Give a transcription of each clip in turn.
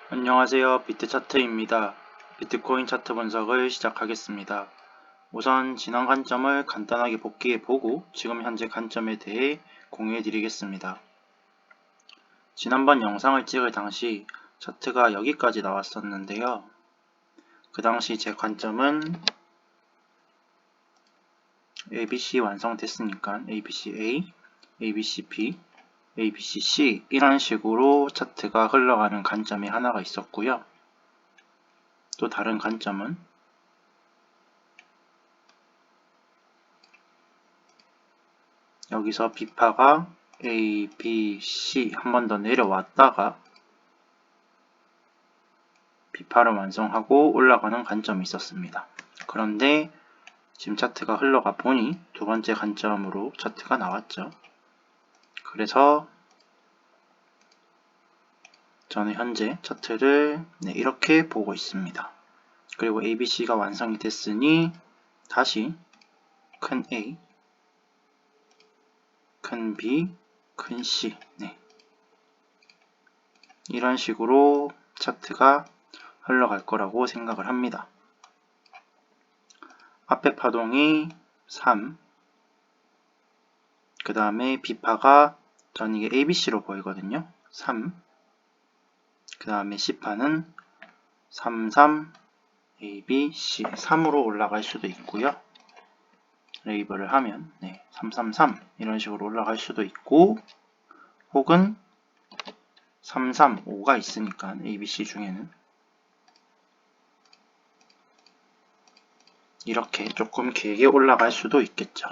안녕하세요. 비트차트입니다. 비트코인 차트 분석을 시작하겠습니다. 우선 지난 관점을 간단하게 복귀해 보고 지금 현재 관점에 대해 공유해 드리겠습니다. 지난번 영상을 찍을 당시 차트가 여기까지 나왔었는데요. 그 당시 제 관점은 ABC 완성됐으니까 ABC A, ABC B, ABC C 이런 식으로 차트가 흘러가는 관점이 하나가 있었고요. 또 다른 관점은 여기서 B파가 A, B, C 한 번 더 내려왔다가 B파를 완성하고 올라가는 관점이 있었습니다. 그런데 지금 차트가 흘러가 보니 두 번째 관점으로 차트가 나왔죠. 그래서 저는 현재 차트를 이렇게 보고 있습니다. 그리고 ABC가 완성이 됐으니 다시 큰 A, 큰 B, 큰 C 이런 식으로 차트가 흘러갈 거라고 생각을 합니다. 앞에 파동이 3, 그 다음에 B파가 전 이게 ABC로 보이거든요. 3, 그 다음에 C파는 3, 3, ABC 3으로 올라갈 수도 있고요. 레이블을 하면 3, 3, 3 이런 식으로 올라갈 수도 있고 혹은 3, 3, 5가 있으니까 ABC 중에는 이렇게 조금 길게 올라갈 수도 있겠죠.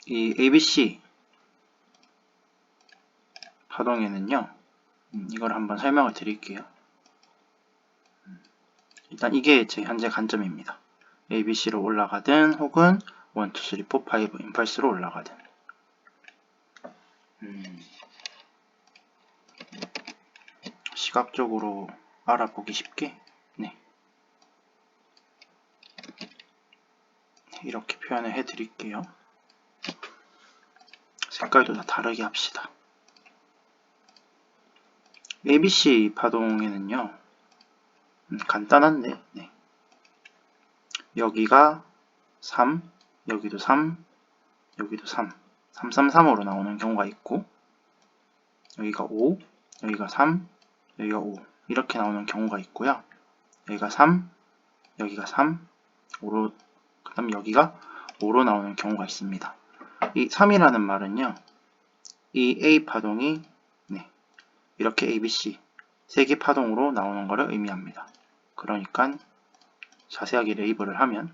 이 ABC 파동에는요, 이걸 한번 설명을 드릴게요. 일단 이게 제 현재 관점입니다. ABC로 올라가든 혹은 1, 2, 3, 4, 5 임펄스로 올라가든 시각적으로 알아보기 쉽게 이렇게 표현을 해드릴게요. 색깔도 다 다르게 합시다. ABC 파동에는요, 간단한데 여기가 3, 여기도 3, 여기도 3, 3, 3, 3으로 나오는 경우가 있고 여기가 5, 여기가 3, 여기가 5 이렇게 나오는 경우가 있고요. 여기가 3, 여기가 3, 5로 그 다음 여기가 5로 나오는 경우가 있습니다. 이 3이라는 말은요. 이 A 파동이 이렇게 ABC 3개 파동으로 나오는 것을 의미합니다. 그러니까 자세하게 레이블을 하면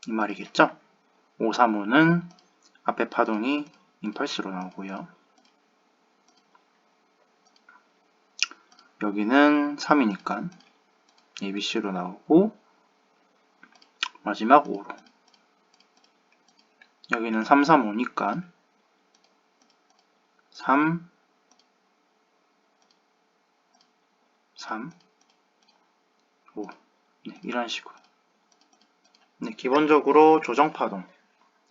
이 말이겠죠? 5, 3, 5는 앞에 파동이 임펄스로 나오고요. 여기는 3이니까 ABC로 나오고 마지막 5로 여기는 3, 3, 5니까 3, 3, 5 이런 식으로 기본적으로 조정파동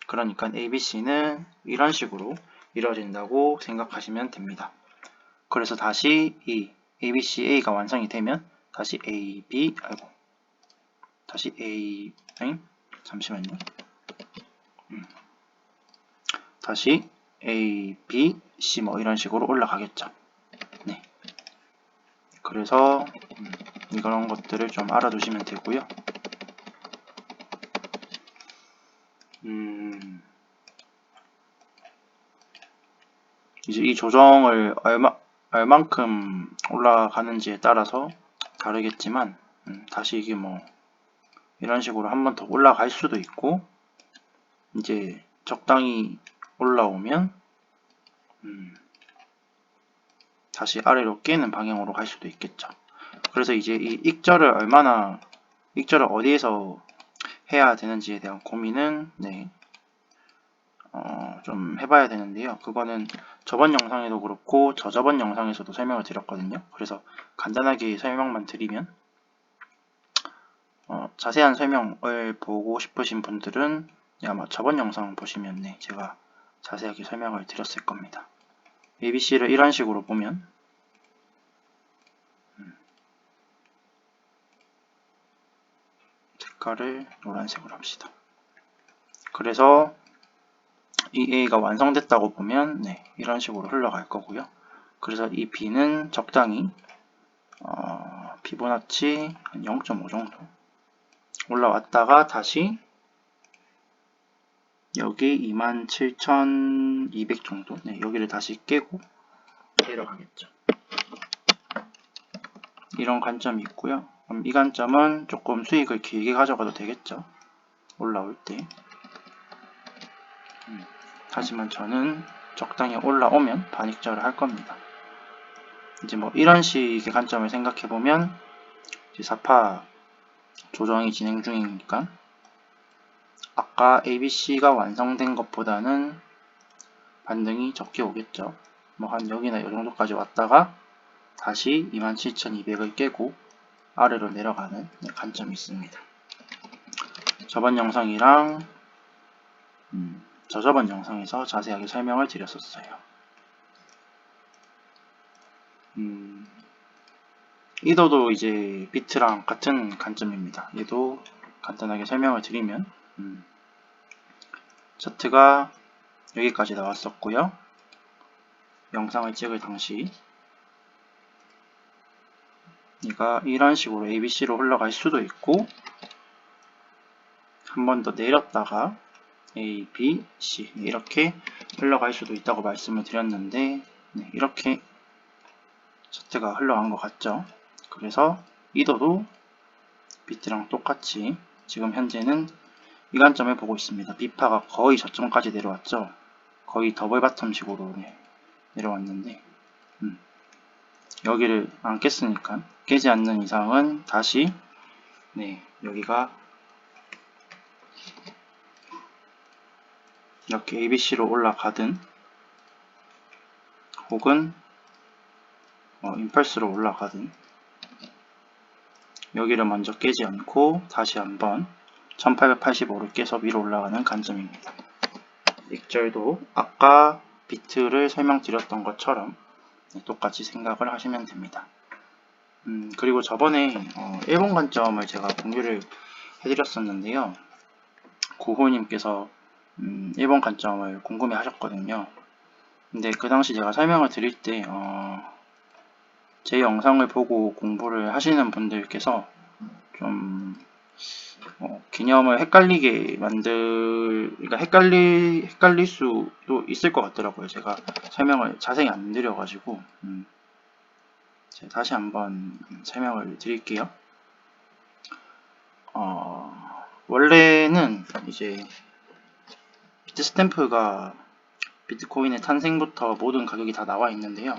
그러니까 ABC는 이런 식으로 이루어진다고 생각하시면 됩니다. 그래서 다시 이 ABCA가 완성이 되면 다시 AB 다시 A 잠시만요. 다시 A, B, C 뭐 이런 식으로 올라가겠죠. 그래서 이런 것들을 좀 알아두시면 되고요. 이제 이 조정을 얼만큼 올라가는지에 따라서 다르겠지만 다시 이게 뭐 이런 식으로 한 번 더 올라갈 수도 있고 이제 적당히 올라오면 다시 아래로 깨는 방향으로 갈 수도 있겠죠. 그래서 이제 이 익절을 어디에서 해야 되는지에 대한 고민은 좀 해봐야 되는데요. 그거는 저번 영상에도 그렇고 저저번 영상에서도 설명을 드렸거든요. 그래서 간단하게 설명만 드리면 자세한 설명을 보고 싶으신 분들은 아마 저번 영상 보시면 제가 자세하게 설명을 드렸을 겁니다. ABC를 이런 식으로 보면 색깔을 노란색으로 합시다. 그래서 이 A가 완성됐다고 보면 네, 이런 식으로 흘러갈 거고요. 그래서 이 B는 적당히 피보나치 한 0.5 정도 올라왔다가 다시 여기 27,200 정도 네, 여기를 다시 깨고 내려가겠죠. 이런 관점이 있고요. 그럼 이 관점은 조금 수익을 길게 가져가도 되겠죠. 올라올 때. 하지만 저는 적당히 올라오면 반익절을 할 겁니다. 이제 뭐 이런 식의 관점을 생각해 보면 이제 4파 조정이 진행 중이니까 아까 ABC가 완성된 것보다는 반등이 적게 오겠죠. 뭐 한 여기나 이 정도까지 왔다가 다시 27,200을 깨고 아래로 내려가는 관점이 있습니다. 저번 영상이랑 저번 영상에서 자세하게 설명을 드렸었어요. 이도도 이제 비트랑 같은 관점입니다. 얘도 간단하게 설명을 드리면 차트가 여기까지 나왔었고요. 영상을 찍을 당시 얘가 이런 식으로 ABC로 흘러갈 수도 있고 한 번 더 내렸다가 A, B, C 이렇게 흘러갈 수도 있다고 말씀을 드렸는데 네, 이렇게 차트가 흘러간 것 같죠. 그래서 이도도 비트랑 똑같이 지금 현재는 이 관점을 보고 있습니다. B파가 거의 저점까지 내려왔죠. 거의 더블 바텀식으로 내려왔는데 여기를 안 깼으니까 깨지 않는 이상은 다시 여기가 이렇게 ABC로 올라가든 혹은 임펄스로 올라가든 여기를 먼저 깨지 않고 다시 한번 1885를 깨서 위로 올라가는 관점입니다. 익절도 아까 비트를 설명드렸던 것처럼 똑같이 생각을 하시면 됩니다. 그리고 저번에 일본 관점을 제가 공유를 해드렸었는데요. 구호님께서 일본 관점을 궁금해 하셨거든요. 근데 그 당시 제가 설명을 드릴 때 제 영상을 보고 공부를 하시는 분들께서 좀 개념을 헷갈리게 그러니까 헷갈릴 수도 있을 것 같더라고요. 제가 설명을 자세히 안 드려가지고 제가 다시 한번 설명을 드릴게요. 원래는 이제 비트스탬프가 비트코인의 탄생부터 모든 가격이 다 나와 있는데요.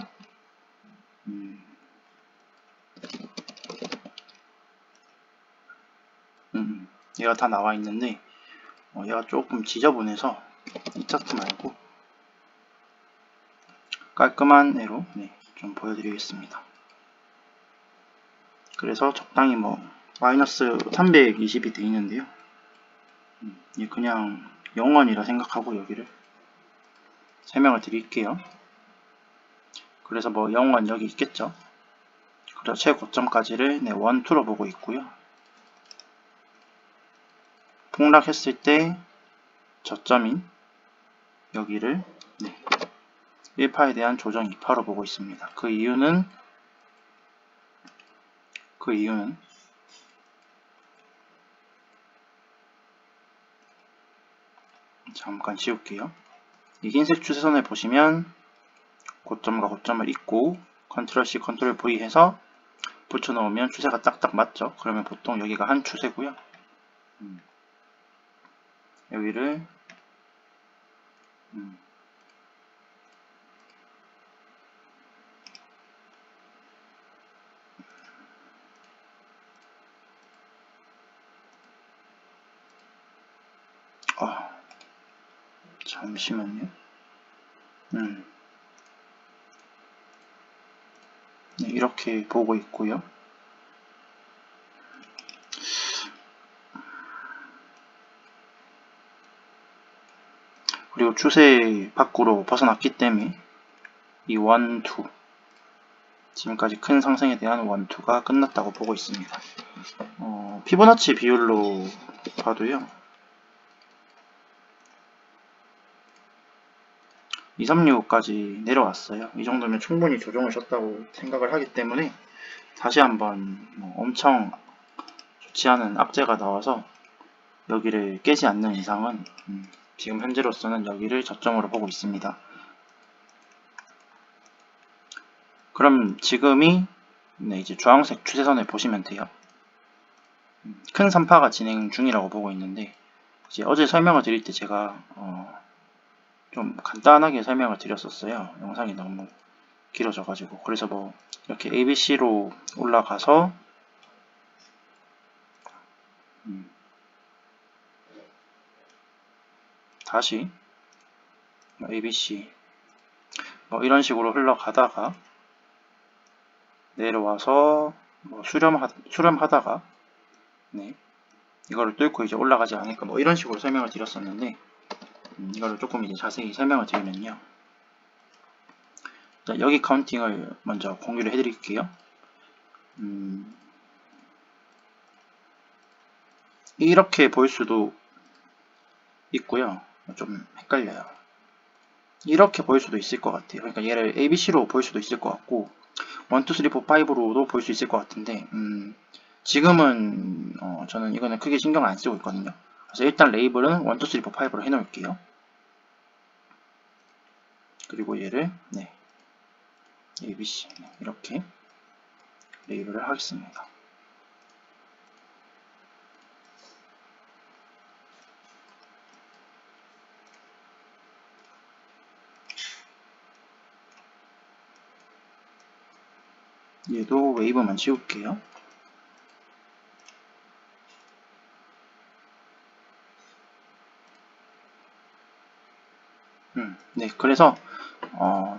얘가 다 나와 있는데 얘가 조금 지저분해서 이 차트 말고 깔끔한 애로 좀 보여드리겠습니다. 그래서 적당히 마이너스 320이 돼 있는데요. 그냥 0원이라 생각하고 여기를 설명을 드릴게요. 그래서 0원 여기 있겠죠. 그래서 최고점까지를 1, 2로 보고 있고요. 폭락했을 때 저점인 여기를 1파에 대한 조정 2파로 보고 있습니다. 그 이유는 잠깐 지울게요. 이 흰색 추세선을 보시면 고점과 고점을 잇고 컨트롤 C, 컨트롤 V 해서 붙여놓으면 추세가 딱딱 맞죠. 그러면 보통 여기가 한 추세고요. 여기를 잠시만요. 이렇게 보고 있고요. 그리고 추세 밖으로 벗어났기 때문에 이 1, 2 지금까지 큰 상승에 대한 1, 2가 끝났다고 보고 있습니다. 피보나치 비율로 봐도요. 236까지 내려왔어요. 이 정도면 충분히 조정을 줬다고 생각을 하기 때문에 다시 한번 엄청 좋지 않은 악재가 나와서 여기를 깨지 않는 이상은 지금 현재로서는 여기를 저점으로 보고 있습니다. 그럼 지금이 이제 주황색 추세선을 보시면 돼요. 큰 산파가 진행 중이라고 보고 있는데 이제 어제 설명을 드릴 때 제가 좀 간단하게 설명을 드렸었어요. 영상이 너무 길어져가지고. 그래서 뭐 이렇게 ABC로 올라가서 다시 ABC 이런 식으로 흘러가다가 내려와서 수렴하다가 네, 이거를 뚫고 이제 올라가지 않을까 이런 식으로 설명을 드렸었는데 이거를 조금 이제 자세히 설명을 드리면요. 자, 여기 카운팅을 먼저 공유를 해드릴게요. 이렇게 보일 수도 있고요. 좀 헷갈려요. 이렇게 보일 수도 있을 것 같아요. 그러니까 얘를 ABC로 보일 수도 있을 것 같고 1, 2, 3, 4, 5로도 볼 수 있을 것 같은데 지금은 저는 이거는 크게 신경 안 쓰고 있거든요. 그래서 일단 레이블은 1, 2, 3, 4, 5로 해놓을게요. 그리고 얘를 ABC 이렇게 레이블을 하겠습니다. 얘도 웨이브만 지울게요. 네, 그래서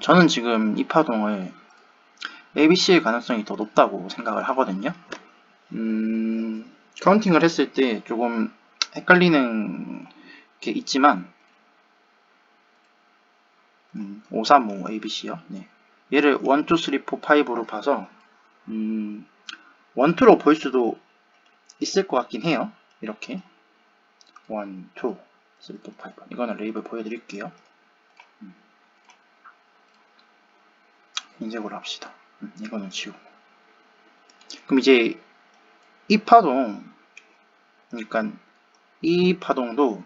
저는 지금 이 파동을 ABC의 가능성이 더 높다고 생각을 하거든요. 카운팅을 했을 때 조금 헷갈리는 게 있지만 535 ABC요. 네. 얘를 1, 2, 3, 4, 5로 봐서 1, 2로 볼 수도 있을 것 같긴 해요. 이렇게 1, 2, 3, 4, 5 이거는 레이블 보여드릴게요. 흰색으로 합시다. 이거는 지우고 그럼 이제 이 파동 그러니까 이 파동도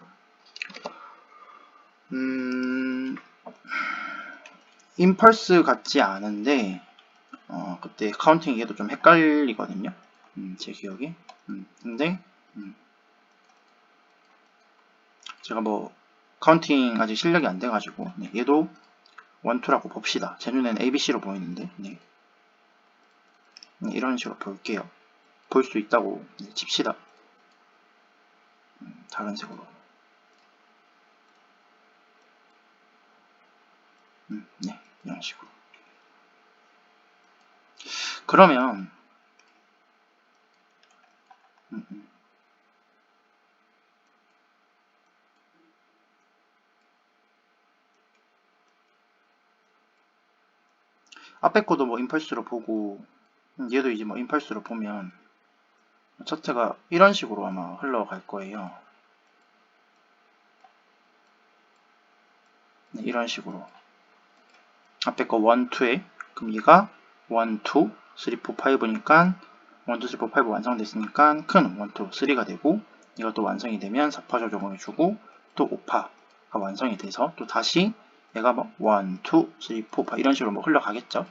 임펄스 같지 않은데 그때 카운팅에도 좀 헷갈리거든요. 제 기억에. 근데 제가 뭐 카운팅 아직 실력이 안 돼가지고 얘도 1, 2라고 봅시다. 제 눈에는 ABC로 보이는데 이런 식으로 볼게요. 볼 수 있다고 칩시다. 다른 색으로. 네, 이런 식으로. 그러면 앞에 거도 뭐 임펄스로 보고 얘도 이제 뭐 임펄스로 보면 차트가 이런 식으로 아마 흘러갈 거예요. 네, 이런 식으로 앞에 거 1, 2에 그럼 얘가 1, 2, 3, 4, 5니까 1, 2, 3, 4, 5 완성됐으니까 큰 1, 2, 3가 되고 이것도 완성이 되면 4파 조정을 주고 또 5파가 완성이 돼서 또 다시 얘가 뭐 1, 2, 3, 4파 이런 식으로 뭐 흘러가겠죠.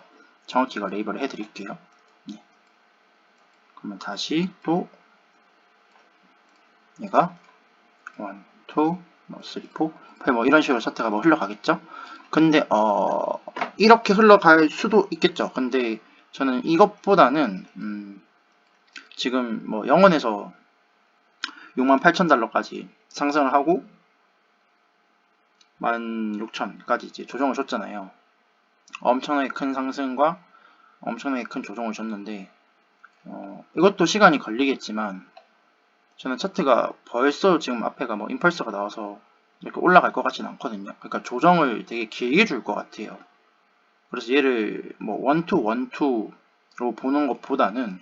정확히 이거 레이블을 해드릴게요. 네. 그러면 다시 또 얘가 1, 2, 3, 4, 5 이런 식으로 차트가 뭐 흘러가겠죠. 근데 이렇게 흘러갈 수도 있겠죠. 근데 저는 이것보다는 지금 뭐 영원에서 68,000달러까지 상승을 하고 16,000까지 이제 조정을 줬잖아요. 엄청나게 큰 상승과 엄청나게 큰 조정을 줬는데 이것도 시간이 걸리겠지만 저는 차트가 벌써 지금 앞에가 뭐 임펄스가 나와서 이렇게 올라갈 것 같지는 않거든요. 그러니까 조정을 되게 길게 줄 것 같아요. 그래서 얘를 뭐 1, 2, 1, 2로 보는 것보다는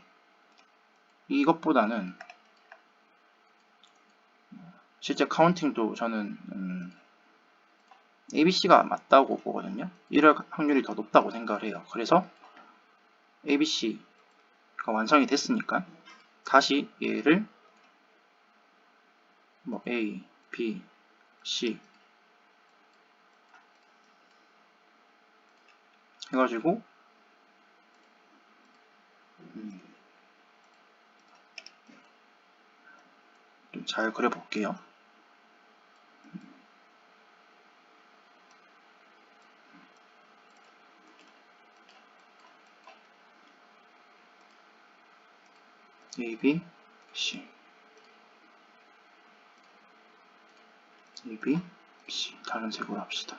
이것보다는 실제 카운팅도 저는 ABC가 맞다고 보거든요. 이럴 확률이 더 높다고 생각을 해요. 그래서 ABC가 완성이 됐으니까 다시 얘를 뭐 A, B, C 해가지고 좀 잘 그려볼게요. A, B, C A, B, C 다른 색으로 합시다.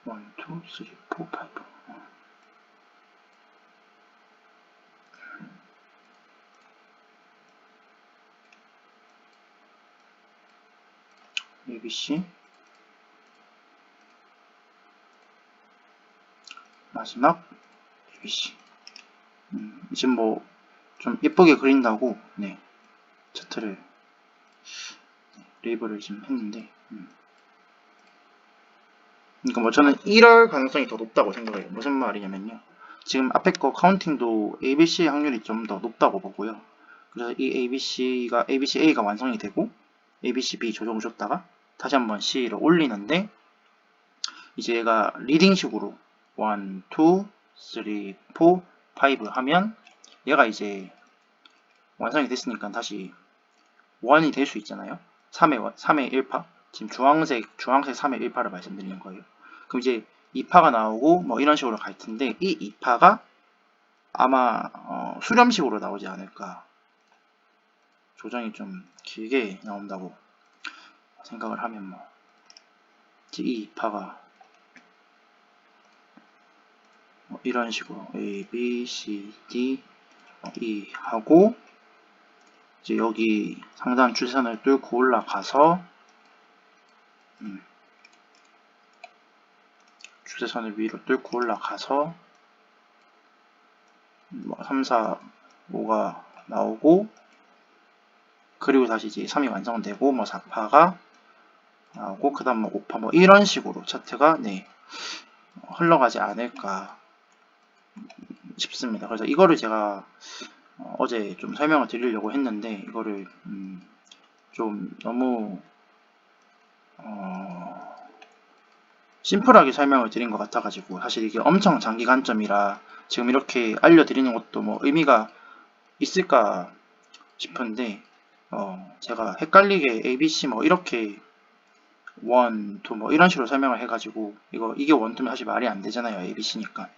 1, 2, 3, 4, 5 A, B, C 마지막 A, B, C 이제 뭐 좀 예쁘게 그린다고 네 차트를 레이블을 지금 했는데 그러니까 뭐 저는 이럴 가능성이 더 높다고 생각해요. 무슨 말이냐면요. 지금 앞에 거 카운팅도 ABC 확률이 좀 더 높다고 보고요. 그래서 이 ABCA가 완성이 되고 ABCB 조정을 줬다가 다시 한번 C를 올리는데 이제 얘가 리딩식으로 1, 2, 3, 4, 5 하면 얘가 이제 완성이 됐으니까 다시 1이 될 수 있잖아요. 3의 1파. 지금 주황색 3의 1파를 말씀드리는 거예요. 그럼 이제 2파가 나오고 뭐 이런 식으로 갈 텐데 이 2파가 아마 수렴식으로 나오지 않을까. 조정이 좀 길게 나온다고 생각을 하면 뭐 이 2파가 뭐 이런 식으로 A, B, C, D, E 하고 이제 여기 상단 추세선을 뚫고 올라가서 추세선을 위로 뚫고 올라가서 뭐 3, 4, 5가 나오고 그리고 다시 이제 3이 완성되고 뭐 4파가 나오고 그 다음 뭐 5파 뭐 이런 식으로 차트가 네 흘러가지 않을까 싶습니다. 그래서 이거를 제가 어제 좀 설명을 드리려고 했는데 이거를 좀 너무 심플하게 설명을 드린 것 같아가지고 사실 이게 엄청 장기 관점이라 지금 이렇게 알려드리는 것도 뭐 의미가 있을까 싶은데 제가 헷갈리게 ABC 뭐 이렇게 1, 2 뭐 이런 식으로 설명을 해가지고 이게 1, 2면 사실 말이 안 되잖아요. ABC니까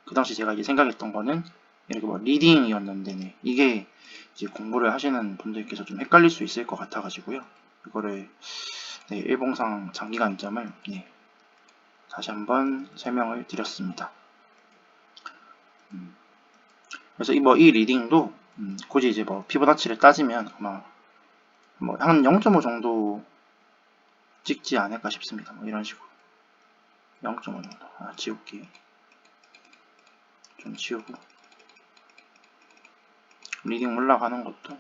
그 당시 제가 이제 생각했던 거는 이렇게 뭐 리딩이었는데 네, 이게 이제 공부를 하시는 분들께서 좀 헷갈릴 수 있을 것 같아가지고요. 이거를 네, 일봉상 장기 관점을 네, 다시 한번 설명을 드렸습니다. 그래서 이 리딩도 굳이 이제 뭐 피보나치를 따지면 아마 뭐 한 0.5 정도 찍지 않을까 싶습니다. 뭐 이런 식으로 0.5 정도. 지울게요. 좀 지우고 리딩 올라가는 것도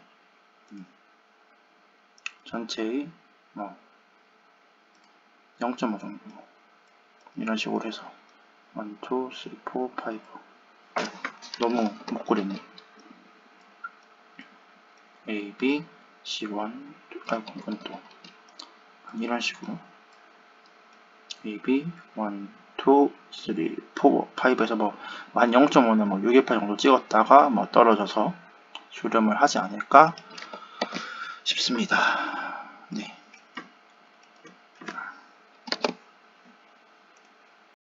전체의 뭐 0.5 정도 이런 식으로 해서 1, 2, 3, 4, 5 너무 못 그렸네. A, B, C1 아이고 이건 또 이런 식으로 A, B, 1, 2, 3, 4, 5에서 뭐 한 0.5는 뭐 6, 8 정도 찍었다가 뭐 떨어져서 수렴을 하지 않을까 싶습니다. 네.